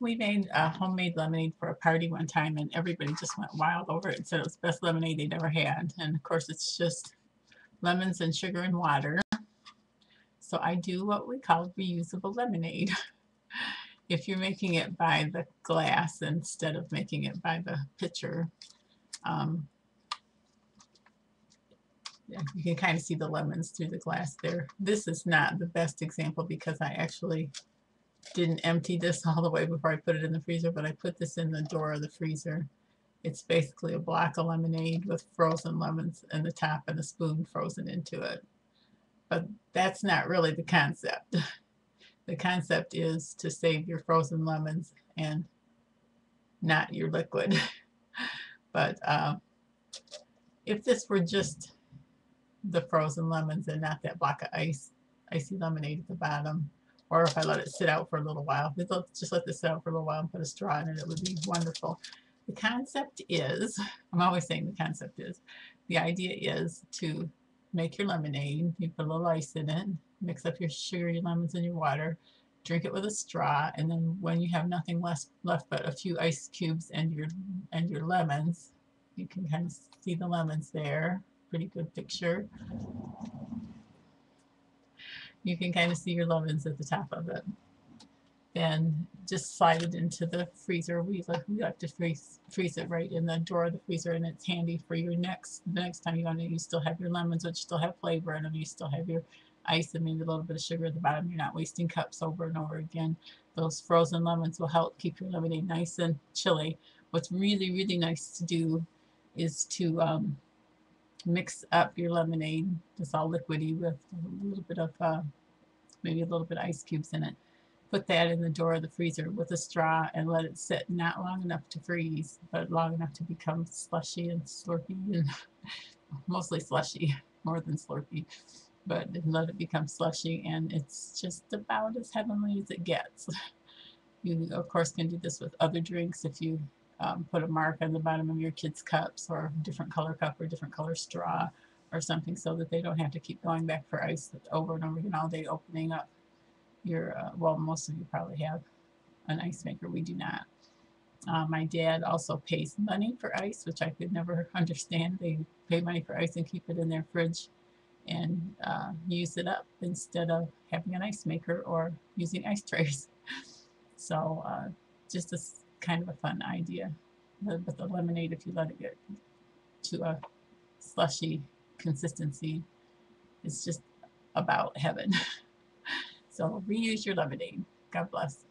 We made a homemade lemonade for a party one time, and everybody just went wild over it and said it was the best lemonade they'd ever had. And of course, it's just lemons and sugar and water. So I do what we call reusable lemonade. If you're making it by the glass instead of making it by the pitcher, um, you can kind of see the lemons through the glass there. This is not the best example because I actually didn't empty this all the way before I put it in the freezer, but I put this in the door of the freezer. It's basically a block of lemonade with frozen lemons in the top and a spoon frozen into it. But that's not really the concept. The concept is to save your frozen lemons and not your liquid. But if this were just the frozen lemons and not that block of icy lemonade at the bottom, or if I let it sit out for a little while, just let this sit out for a little while and put a straw in it, it would be wonderful. The concept is, I'm always saying the concept is, the idea is to make your lemonade, you put a little ice in it, mix up your sugar, your lemons, and your water, drink it with a straw, and then when you have nothing left but a few ice cubes and your lemons, you can kind of see the lemons there. Pretty good picture. You can kind of see your lemons at the top of it. Then just slide it into the freezer. We like to freeze it right in the drawer of the freezer, and it's handy for the next time you want it. You still have your lemons, which still have flavor in them. You still have your ice and maybe a little bit of sugar at the bottom. You're not wasting cups over and over again. Those frozen lemons will help keep your lemonade nice and chilly. What's really, really nice to do is to mix up your lemonade, it's all liquidy, with a little bit of maybe a little bit of ice cubes in it. Put that in the door of the freezer with a straw and let it sit, not long enough to freeze, but long enough to become slushy and slurpy, and mostly slushy more than slurpy, but let it become slushy, and it's just about as heavenly as it gets. You, of course, can do this with other drinks if you put a mark on the bottom of your kids' cups, or a different color cup or different color straw or something, so that they don't have to keep going back for ice over and over again all day, opening up your, well, most of you probably have an ice maker. We do not. My dad also pays money for ice, which I could never understand. They pay money for ice and keep it in their fridge and use it up instead of having an ice maker or using ice trays. So just a kind of a fun idea. But the lemonade, if you let it get to a slushy consistency, it's just about heaven. So reuse your lemonade. God bless.